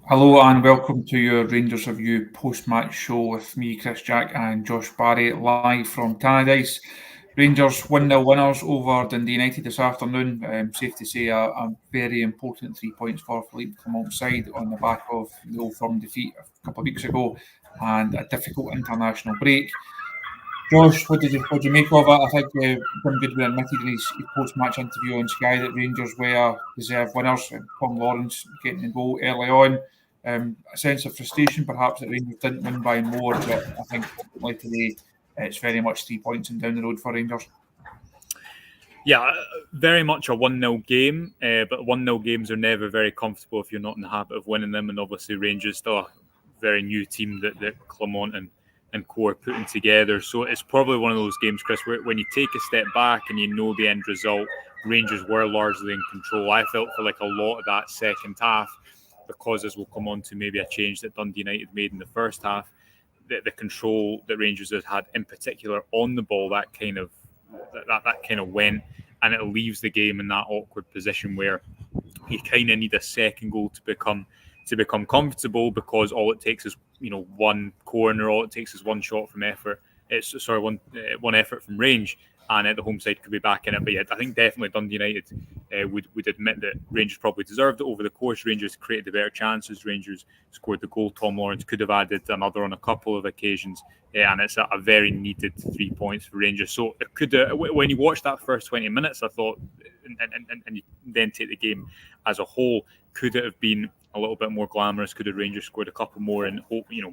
Hello and welcome to your Rangers Review post-match show with me, Chris Jack, and Josh Barry, live from Tannadice. Rangers 1-0 winners over Dundee United this afternoon. Safe to say a very important 3 points for Philippe Clement's side on the back of the Old Firm defeat a couple of weeks ago and a difficult international break. Josh, what did you make of it? I think Jim Goodwin admitted in his post-match interview on Sky that Rangers were deserved winners. Tom Lawrence getting the goal early on. A sense of frustration, perhaps, that Rangers didn't win by more, but I think ultimately today it's very much 3 points and down the road for Rangers. Yeah, very much a 1-0 game, but 1-0 games are never very comfortable if you're not in the habit of winning them. And obviously, Rangers still a very new team that Clement and co are putting together. So it's probably one of those games, Chris, where when you take a step back and you know the end result, Rangers were largely in control. I felt for like a lot of that second half, because as we'll come on to maybe a change that Dundee United made in the first half, the control that Rangers had in particular on the ball, that kind of went, and it leaves the game in that awkward position where you kind of need a second goal to become comfortable, because all it takes is one corner, all it takes is one shot from effort. One effort from range, and the home side could be back in it. But yeah, I think definitely Dundee United would admit that Rangers probably deserved it over the course. Rangers created the better chances. Rangers scored the goal. Tom Lawrence could have added another on a couple of occasions, and it's a very needed 3 points for Rangers. So it could, when you watch that first 20 minutes, I thought, and you then take the game as a whole, could it have been a little bit more glamorous? Could have Rangers scored a couple more and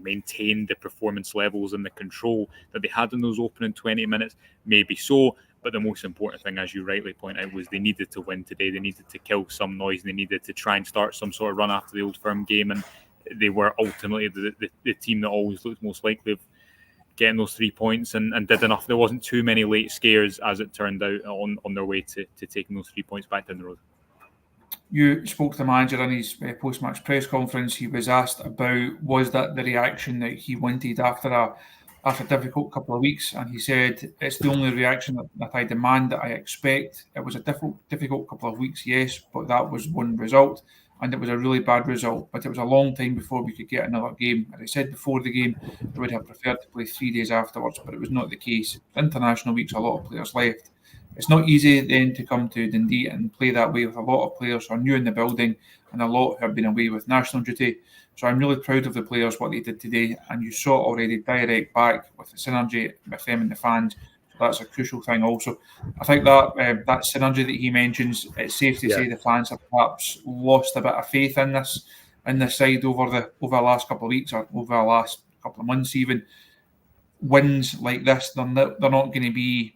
maintained the performance levels and the control that they had in those opening 20 minutes? Maybe so. But the most important thing, as you rightly point out, was they needed to win today. They needed to kill some noise. They needed to try and start some sort of run after the Old Firm game. And they were ultimately the team that always looked most likely of getting those 3 points and did enough. There wasn't too many late scares, as it turned out, on their way to taking those 3 points back down the road. You spoke to the manager in his post-match press conference. He was asked about, was that the reaction that he wanted after a difficult couple of weeks, and he said, it's the only reaction that I demand, that I expect. It was a difficult couple of weeks, yes, but that was one result, and it was a really bad result, but it was a long time before we could get another game. As I said before the game, I would have preferred to play 3 days afterwards, but it was not the case. International weeks, a lot of players left. It's not easy then to come to Dundee and play that way with a lot of players who are new in the building and a lot who have been away with national duty. So I'm really proud of the players, what they did today, and you saw already direct back with the synergy with them and the fans. So that's a crucial thing also. I think that synergy that he mentions, it's safe to say the fans have perhaps lost a bit of faith in this side over the last couple of weeks, or over the last couple of months even. Wins like this, they're not going to be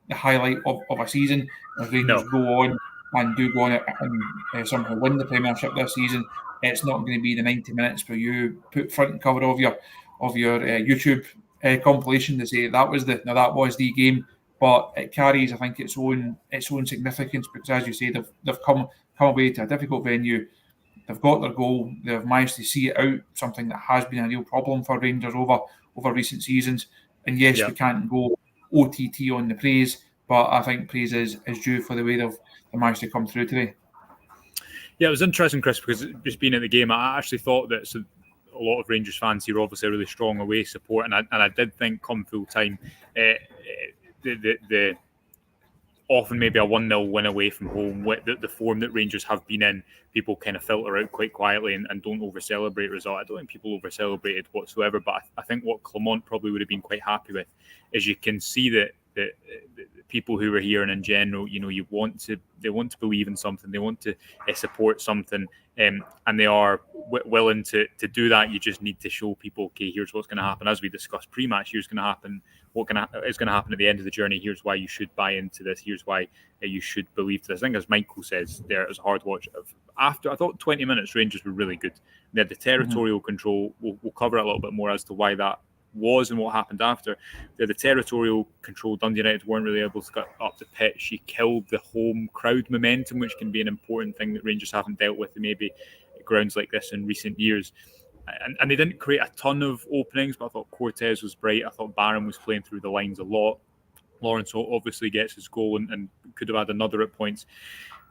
the highlight of a season. If Rangers go on and somehow win the Premiership this season, it's not going to be the 90 minutes where you put front and cover of your YouTube compilation to say that was the game. But it carries, I think, its own significance, because, as you say, they've come away to a difficult venue. They've got their goal. They've managed to see it out, something that has been a real problem for Rangers over recent seasons. And yes, we can't go OTT on the praise, but I think praise is due for the way they've managed to come through today. Yeah, it was interesting, Chris, because just being at the game, I actually thought that a lot of Rangers fans here obviously a really strong away support, and I did think come full time, the often maybe a 1-0 win away from home, with the form that Rangers have been in, people kind of filter out quite quietly and don't over-celebrate result. I don't think people over-celebrated whatsoever, but I think what Clement probably would have been quite happy with is you can see that the people who are here and in general, they want to believe in something, they want to support something, and they are willing to do that. You just need to show people, okay, here's what's going to happen, as we discussed pre-match. Here's going to happen. Is going to happen at the end of the journey. Here's why you should buy into this. Here's why you should believe this. I think, as Michael says, there it was a hard watch. After I thought 20 minutes, Rangers were really good. They had the territorial control. We'll cover a little bit more as to why that was and what happened after. They had the territorial control. Dundee United weren't really able to get up the pitch. You killed the home crowd momentum, which can be an important thing that Rangers haven't dealt with in maybe grounds like this in recent years. And they didn't create a ton of openings, but I thought Cortez was bright. I thought Barron was playing through the lines a lot. Lawrence obviously gets his goal and could have had another at points.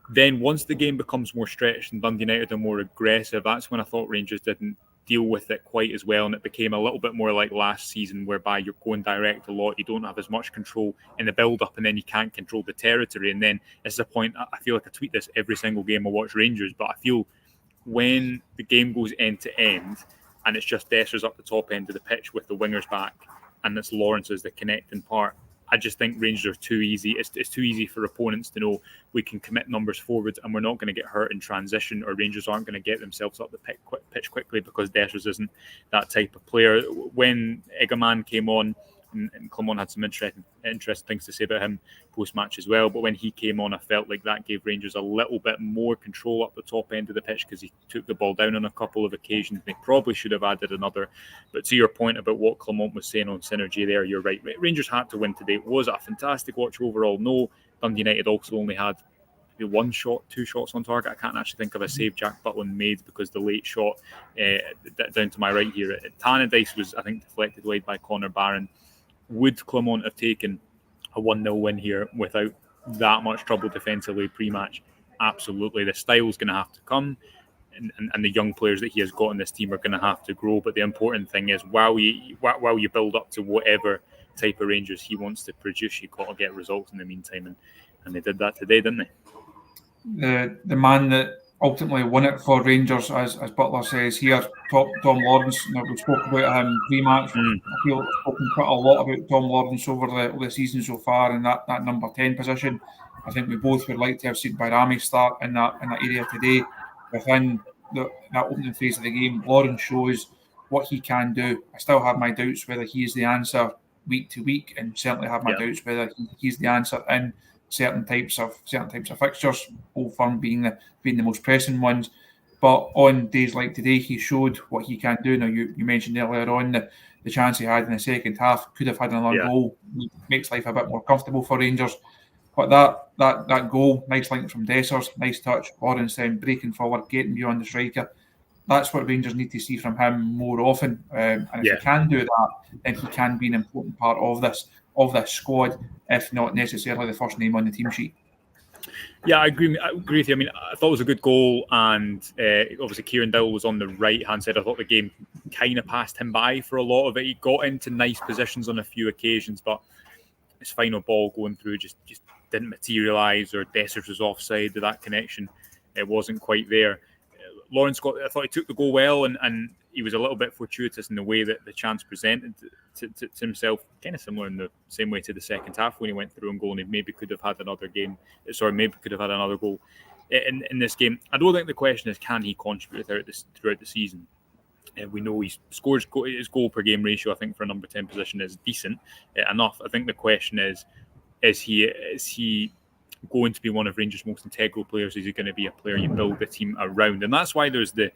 Then once the game becomes more stretched and Dundee United are more aggressive, that's when I thought Rangers didn't deal with it quite as well, and it became a little bit more like last season, whereby you're going direct a lot, you don't have as much control in the build-up, and then you can't control the territory. And then it's a point, I feel like I tweet this every single game I watch Rangers, but I feel when the game goes end to end and it's just Dessers up the top end of the pitch with the wingers back and it's Lawrence as the connecting part, I just think Rangers are too easy. It's too easy for opponents to know we can commit numbers forward and we're not going to get hurt in transition, or Rangers aren't going to get themselves up the pitch quickly because Dessers isn't that type of player. When Egerman came on, and Clement had some interesting things to say about him post-match as well, but when he came on, I felt like that gave Rangers a little bit more control up the top end of the pitch because he took the ball down on a couple of occasions. They probably should have added another. But to your point about what Clement was saying on synergy there, you're right. Rangers had to win today. It was a fantastic watch overall. No, Dundee United also only had one shot, two shots on target. I can't actually think of a save Jack Butland made because the late shot down to my right here at Tannadice was, I think, deflected wide by Connor Barron. Would Clement have taken a 1-0 win here without that much trouble defensively pre-match? Absolutely. The style's going to have to come, and the young players that he has got in this team are going to have to grow. But the important thing is, while you build up to whatever type of Rangers he wants to produce, you've got to get results in the meantime, and they did that today, didn't they? The man that ultimately won it for Rangers, as Butler says here, Tom Lawrence. We spoke about him pre-match. I feel we've spoken quite a lot about Tom Lawrence over the season so far in that number 10 position. I think we both would like to have seen Bayrami start in that area today. Within that opening phase of the game, Lawrence shows what he can do. I still have my doubts whether he is the answer week to week, and certainly have my doubts whether he's the answer in certain types of fixtures, Old Firm being the most pressing ones. But on days like today, he showed what he can do. Now, you mentioned earlier on the chance he had in the second half, could have had another goal, makes life a bit more comfortable for Rangers. But that goal, nice link from Dessers, nice touch, Lawrence then breaking forward, getting beyond the striker. That's what Rangers need to see from him more often. And if he can do that, then he can be an important part of this squad, if not necessarily the first name on the team sheet. Yeah, I agree with you. I mean, I thought it was a good goal, and obviously Kieran Dowell was on the right-hand side. I thought the game kind of passed him by for a lot of it. He got into nice positions on a few occasions, but his final ball going through just didn't materialise, or Dessers was offside. That connection, it wasn't quite there. Lawrence I thought he took the goal well, and he was a little bit fortuitous in the way that the chance presented to himself, kind of similar in the same way to the second half when he went through and goal, and he maybe could have had another goal in this game. I don't think the question is, can he contribute throughout the season? We know he scores his goal per game ratio, I think, for a number 10 position is decent enough. I think the question is he going to be one of Rangers' most integral players? Is he going to be a player you build the team around? And that's why there's the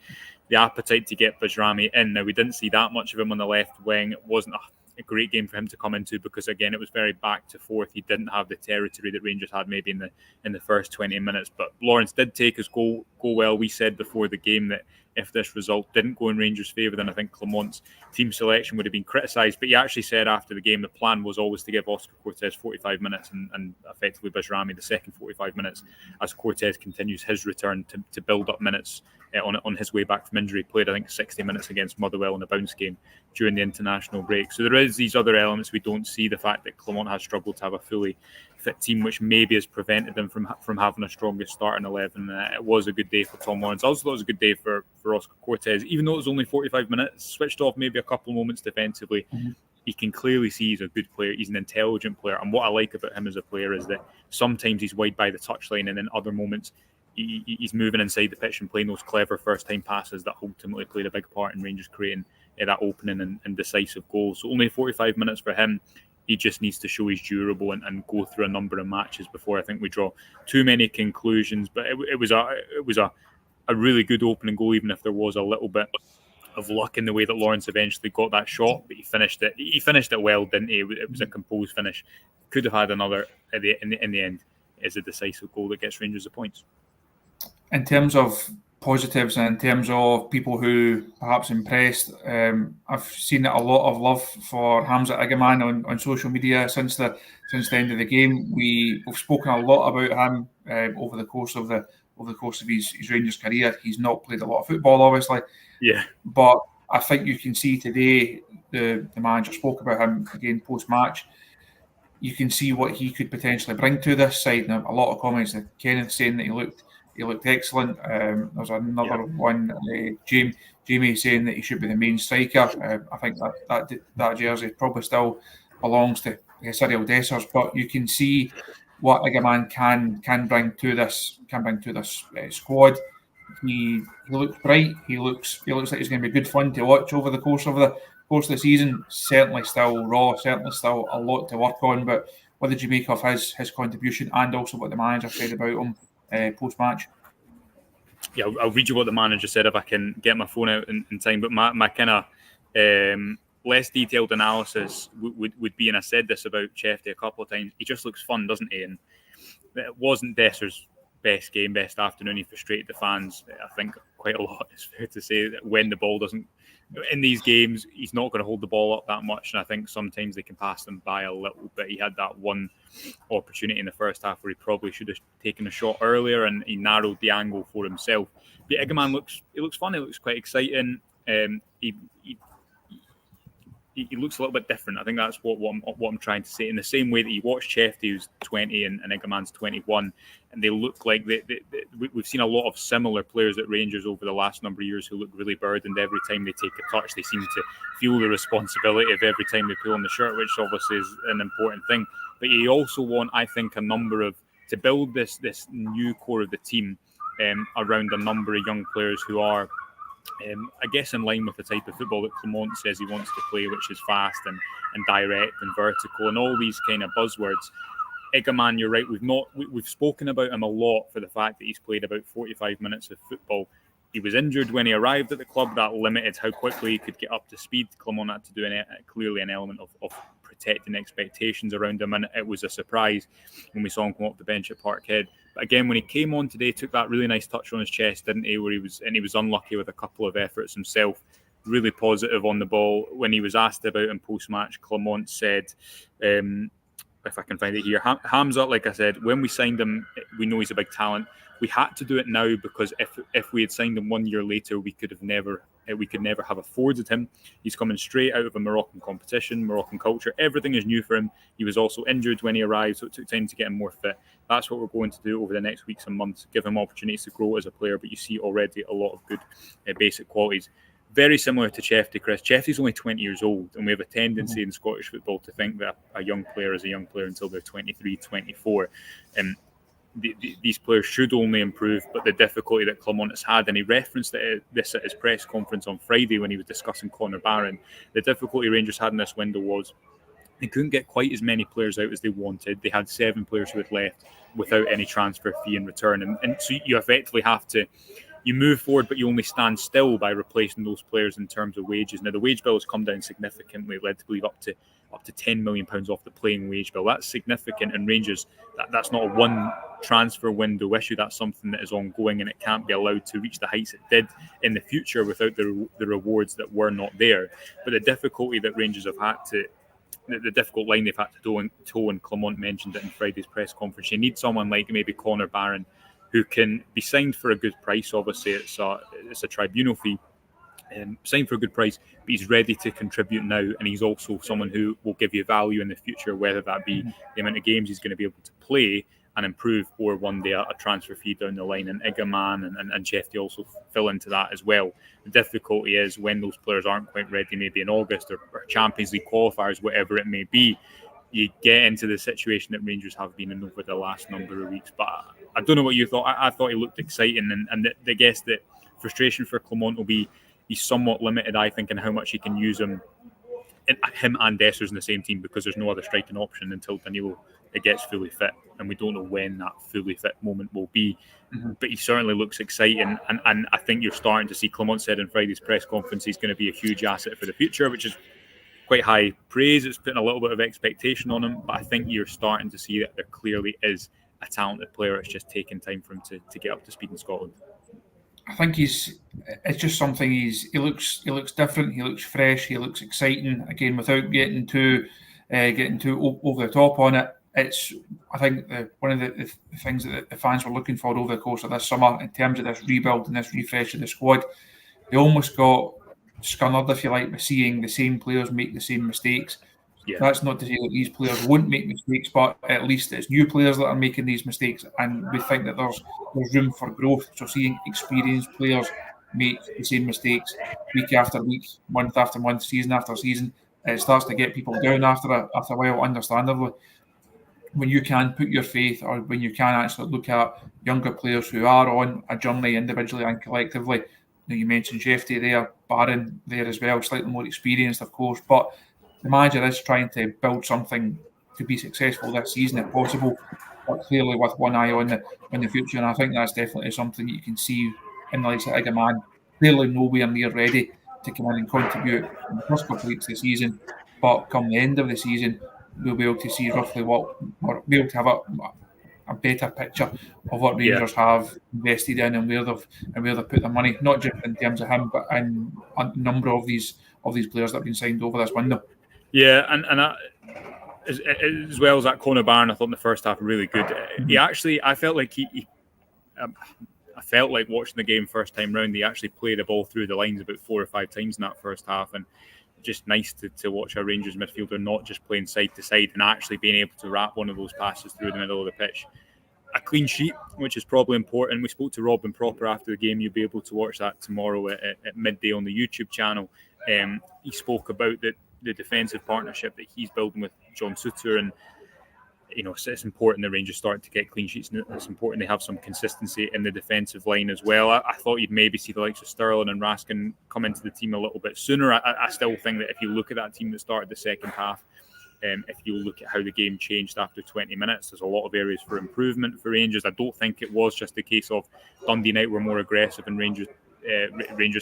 appetite to get Bayrami in. Now, we didn't see that much of him on the left wing. It wasn't a great game for him to come into because, again, it was very back to forth. He didn't have the territory that Rangers had maybe in the first 20 minutes. But Lawrence did take his goal well. We said before the game that if this result didn't go in Rangers' favour, then I think Clement's team selection would have been criticised. But he actually said after the game the plan was always to give Oscar Cortez 45 minutes and effectively Bayrami the second 45 minutes as Cortez continues his return to build up minutes on his way back from injury. Played, I think, 60 minutes against Motherwell in a bounce game during the international break. So there is these other elements we don't see. The fact that Clement has struggled to have a fully fit team, which maybe has prevented them from having a strongest starting 11. It was a good day for Tom Lawrence. I also thought it was a good day for Oscar Cortez, even though it was only 45 minutes, switched off maybe a couple of moments defensively. You can clearly see he's a good player. He's an intelligent player. And what I like about him as a player is that sometimes he's wide by the touchline, and in other moments he's moving inside the pitch and playing those clever first-time passes that ultimately played a big part in Rangers creating that opening and decisive goal. So only 45 minutes for him. He just needs to show he's durable and go through a number of matches before I think we draw too many conclusions. But it was a really good opening goal, even if there was a little bit of luck in the way that Lawrence eventually got that shot. But he finished it well, didn't he? It was a composed finish. Could have had another in the end. Is a decisive goal that gets Rangers the points. In terms of positives in terms of people who perhaps impressed. I've seen a lot of love for Hamza Igaman on social media since the end of the game. We've spoken a lot about him over the course of his Rangers career. He's not played a lot of football, obviously. Yeah. But I think you can see today the manager spoke about him again post match. You can see what he could potentially bring to this side. And a lot of comments that Kenneth saying that he looked excellent. There's another one, Jamie saying that he should be the main striker. I think that jersey probably still belongs to Cyril Dessers, but you can see what Igaman can bring to this squad. He looks bright. He looks like he's going to be good fun to watch over the course of the season. Certainly still raw. Certainly still a lot to work on. But what did you make of his contribution and also what the manager said about him post match? Yeah, I'll read you what the manager said if I can get my phone out in time. But my kind of less detailed analysis would be, and I said this about Chefty a couple of times, he just looks fun, doesn't he? And it wasn't Desser's best game, best afternoon. He frustrated the fans, I think, quite a lot. It's fair to say that when the ball doesn't, in these games, he's not going to hold the ball up that much. And I think sometimes they can pass them by a little bit. He had that one opportunity in the first half where he probably should have taken a shot earlier and he narrowed the angle for himself. But Igaman looks fun. He looks quite exciting. He looks a little bit different. I think that's what I'm trying to say. In the same way that you watch Chefty, who's 20 and Igaman's 21, and they look like we've seen a lot of similar players at Rangers over the last number of years who look really burdened every time they take a touch. They seem to feel the responsibility of every time they pull on the shirt, which obviously is an important thing. But you also want, I think, to build this new core of the team around a number of young players who are, I guess, in line with the type of football that Clement says he wants to play, which is fast and direct and vertical and all these kind of buzzwords. Igaman, you're right. We've spoken about him a lot for the fact that he's played about 45 minutes of football. He was injured when he arrived at the club. That limited how quickly he could get up to speed. Clement had to do clearly an element of protecting expectations around him, and it was a surprise when we saw him come off the bench at Parkhead. But again, when he came on today, took that really nice touch on his chest, didn't he? Where he was unlucky with a couple of efforts himself. Really positive on the ball. When he was asked about him post-match, Clement said, if I can find it here, Hamza, like I said, when we signed him, we know he's a big talent. We had to do it now because if we had signed him 1 year later, we could never have afforded him. He's coming straight out of a Moroccan competition, Moroccan culture. Everything is new for him. He was also injured when he arrived, so it took time to get him more fit. That's what we're going to do over the next weeks and months, give him opportunities to grow as a player, but you see already a lot of good basic qualities. Very similar to Chefty, Chris. Chefty's only 20 years old, and we have a tendency in Scottish football to think that a young player is a young player until they're 23, 24. These players should only improve, but the difficulty that Clement has had, and he referenced this at his press conference on Friday when he was discussing Conor Barron, the difficulty Rangers had in this window was they couldn't get quite as many players out as they wanted. They had 7 players who had left without any transfer fee in return. And so you effectively have to, you move forward, but you only stand still by replacing those players in terms of wages. Now, the wage bill has come down significantly, led to believe up to £10 million off the playing wage bill. That's significant, and Rangers, that's not a one transfer window issue. That's something that is ongoing, and it can't be allowed to reach the heights it did in the future without the rewards that were not there. But the difficulty that Rangers have had to, the difficult line they've had to toe, and Clement mentioned it in Friday's press conference, you need someone like maybe Conor Barron who can be signed for a good price. Obviously, it's a tribunal fee, signed for a good price, but he's ready to contribute now, and he's also someone who will give you value in the future, whether that be the amount of games he's going to be able to play and improve, or one day a transfer fee down the line. And Igaman and Chefty also fill into that as well. The difficulty is when those players aren't quite ready, maybe in August or Champions League qualifiers, whatever it may be, you get into the situation that Rangers have been in over the last number of weeks. But I don't know what you thought. I thought he looked exciting, and I guess that frustration for Clement will be he's somewhat limited, I think, in how much he can use him and Dessers in the same team, because there's no other striking option until Danilo gets fully fit, and we don't know when that fully fit moment will be. But he certainly looks exciting, and I think you're starting to see, Clement said in Friday's press conference, he's going to be a huge asset for the future, which is quite high praise. It's putting a little bit of expectation on him, but I think you're starting to see that there clearly is a talented player. It's just taking time for him to get up to speed in Scotland. I think it's just something he looks different, he looks fresh, he looks exciting. Again, without getting too over the top on it. It's, I think, one of the things that the fans were looking for over the course of this summer in terms of this rebuild and this refresh of the squad. They almost got scunnered, if you like, by seeing the same players make the same mistakes. Yeah. That's not to say that these players won't make mistakes, but at least it's new players that are making these mistakes, and we think that there's room for growth. So seeing experienced players make the same mistakes week after week, month after month, season after season, it starts to get people down after a while, understandably. When you can put your faith, or when you can actually look at younger players who are on a journey individually and collectively. You mentioned Shefty there, Barron there as well, slightly more experienced, of course, but the manager is trying to build something to be successful this season if possible, but clearly with one eye on the future. And I think that's definitely something that you can see in the likes of Igaman. Clearly nowhere near ready to come in and contribute in the first couple of weeks of the season, but come the end of the season, we'll be able to see roughly what, or be able to have a better picture of what Rangers have invested in and where they've put their money, not just in terms of him, but in a number of these players that have been signed over this window. Yeah, and as well as that, Conor Barron, I thought in the first half really good. He actually, I felt like I felt like watching the game first time round. He actually played the ball through the lines about 4 or 5 times in that first half, and just nice to watch a Rangers midfielder not just playing side to side and actually being able to wrap one of those passes through the middle of the pitch. A clean sheet, which is probably important. We spoke to Robin Proper after the game. You'll be able to watch that tomorrow at midday on the YouTube channel. He spoke about the defensive partnership that he's building with John Souttar, and it's important the Rangers start to get clean sheets, and it's important they have some consistency in the defensive line as well. I thought you'd maybe see the likes of Sterling and Raskin come into the team a little bit sooner. I still think that if you look at that team that started the second half, if you look at how the game changed after 20 minutes, there's a lot of areas for improvement for Rangers. I don't think it was just a case of Dundee United were more aggressive and Rangers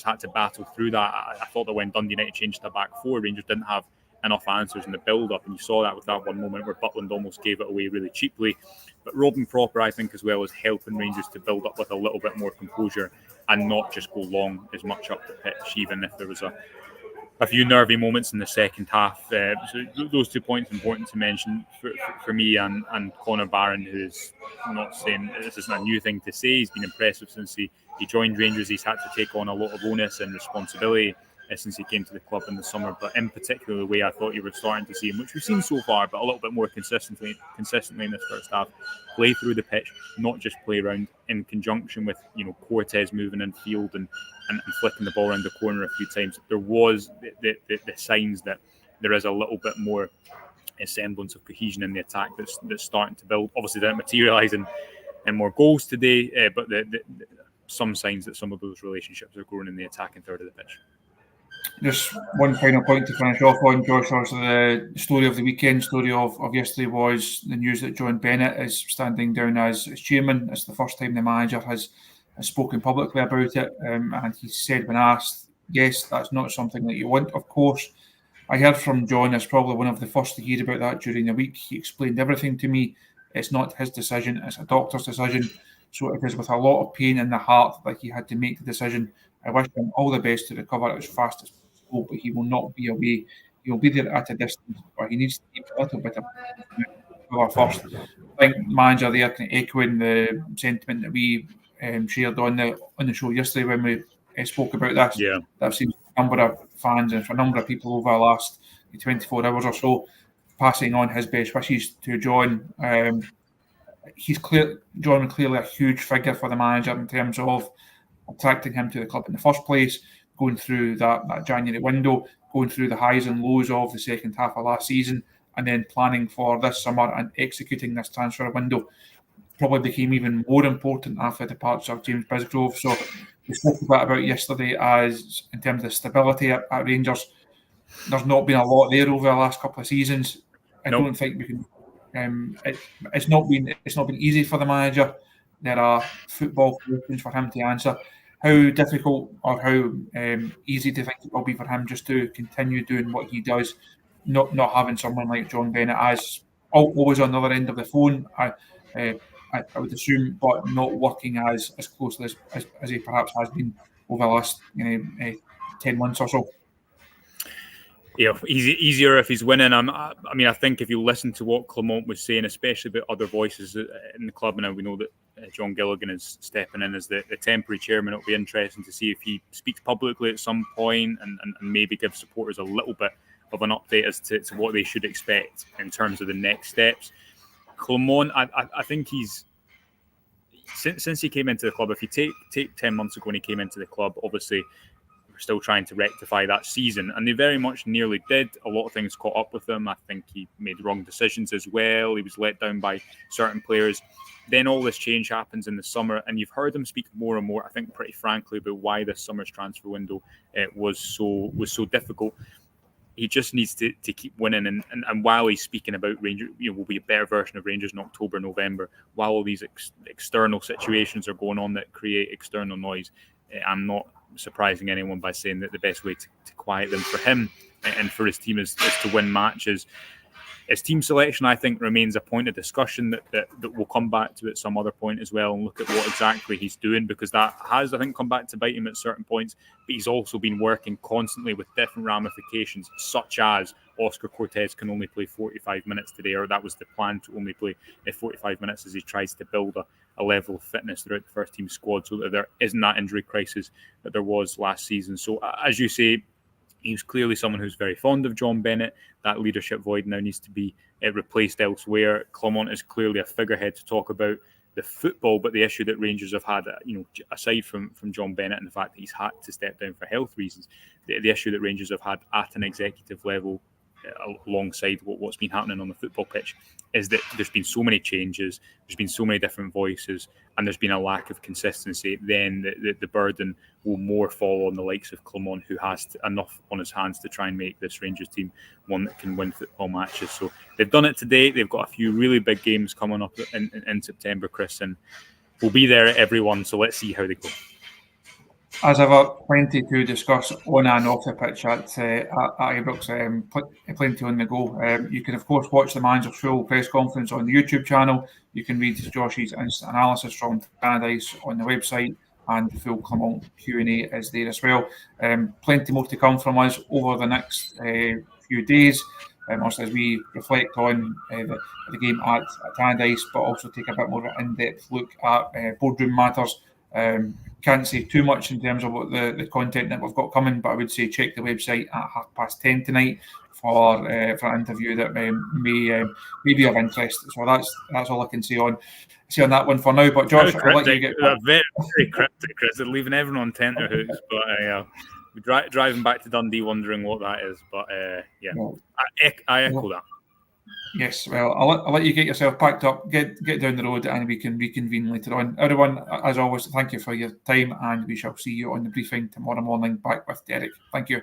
had to battle through that. I thought that when Dundee United changed to back four, Rangers didn't have enough answers in the build-up, and you saw that with that one moment where Butland almost gave it away really cheaply. But Robin Proper, I think, as well, is helping Rangers to build up with a little bit more composure and not just go long as much up the pitch, even if there was a few nervy moments in the second half. So those 2 points important to mention for me, and Conor Barron, who's not saying this isn't a new thing to say. He's been impressive since he joined Rangers. He's had to take on a lot of onus and responsibility since he came to the club in the summer, but in particular the way I thought you were starting to see him, which we've seen so far, but a little bit more consistently in this first half, play through the pitch, not just play around, in conjunction with Cortez moving in field and flicking the ball around the corner a few times. There was the signs that there is a little bit more a semblance of cohesion in the attack that's starting to build. Obviously didn't materialise in more goals today, but some signs that some of those relationships are growing in the attacking third of the pitch. Just one final point to finish off on, Josh. Also, the story of the weekend, story of yesterday, was the news that John Bennett is standing down as chairman. It's the first time the manager has spoken publicly about it, and he said when asked, yes, that's not something that you want, of course. I heard from John as probably one of the first to hear about that during the week. He explained everything to me. It's not his decision, it's a doctor's decision. So it is with a lot of pain in the heart that he had to make the decision. I wish him all the best to recover as fast as possible, but he will not be away. He will be there at a distance, but he needs to keep a little bit of cover first. I think manager there kind of echoing the sentiment that we shared on the show yesterday when we spoke about this. Yeah. That I've seen a number of fans and for a number of people over the last 24 hours or so passing on his best wishes to John. John was clearly a huge figure for the manager in terms of attracting him to the club in the first place, going through that January window, going through the highs and lows of the second half of last season, and then planning for this summer and executing this transfer window. Probably became even more important after the departure of James Bisgrove. So we spoke a bit about yesterday as in terms of stability at Rangers. There's not been a lot there over the last couple of seasons. I don't think we can. It's not been easy for the manager. There are football questions for him to answer. How difficult or how easy do you think it will be for him just to continue doing what he does, not having someone like John Bennett as always on the other end of the phone, I would assume, but not working as closely as he perhaps has been over the last 10 months or so. Yeah, easier if he's winning. I mean, I think if you listen to what Clement was saying, especially about other voices in the club, and we know that John Gilligan is stepping in as the temporary chairman, it'll be interesting to see if he speaks publicly at some point and maybe give supporters a little bit of an update as to what they should expect in terms of the next steps. Clement, I think he's since he came into the club. If you take 10 months ago when he came into the club, obviously we're still trying to rectify that season, and they very much nearly did. A lot of things caught up with him. I think he made wrong decisions as well. He was let down by certain players. Then all this change happens in the summer, and you've heard him speak more and more, I think, pretty frankly, about why this summer's transfer window was so difficult. He just needs to keep winning, and while he's speaking about Rangers, will be a better version of Rangers in October, November, while all these external situations are going on that create external noise, I'm not surprising anyone by saying that the best way to quiet them for him and for his team is to win matches. His team selection, I think, remains a point of discussion that we'll come back to at some other point as well and look at what exactly he's doing, because that has, I think, come back to bite him at certain points. But he's also been working constantly with different ramifications, such as Oscar Cortez can only play 45 minutes today, or that was the plan, to only play 45 minutes as he tries to build a level of fitness throughout the first team squad so that there isn't that injury crisis that there was last season. So as you say, he's clearly someone who's very fond of John Bennett. That leadership void now needs to be replaced elsewhere. Clement is clearly a figurehead to talk about the football, but the issue that Rangers have had, aside from John Bennett and the fact that he's had to step down for health reasons, the issue that Rangers have had at an executive level alongside what's been happening on the football pitch is that there's been so many changes, there's been so many different voices, and there's been a lack of consistency. Then the burden will more fall on the likes of Clement, who has enough on his hands to try and make this Rangers team one that can win football matches. So they've done it today. They've got a few really big games coming up in September, Chris, and we'll be there at everyone. So let's see how they go. As ever, plenty to discuss on and off the pitch at Ibrox. Plenty on the go. You can, of course, watch the manager's full press conference on the YouTube channel. You can read Josh's instant analysis from Tannadice on the website, and the full Clement Q&A is there as well. Plenty more to come from us over the next few days. Also, as we reflect on the game at Tannadice, but also take a bit more of an in-depth look at boardroom matters. Can't say too much in terms of what the content that we've got coming, but I would say check the website at 10:30 tonight for an interview that may be of interest. So that's all I can say on that one for now. But Josh, I'll let you get back. Very, very cryptic, Chris. They're leaving everyone on tenterhooks, but we're driving back to Dundee wondering what that is. But I echo that. Yes, well, I'll let you get yourself packed up, get down the road, and we can reconvene later on. Everyone, as always, thank you for your time, and we shall see you on the briefing tomorrow morning back with Derek. Thank you.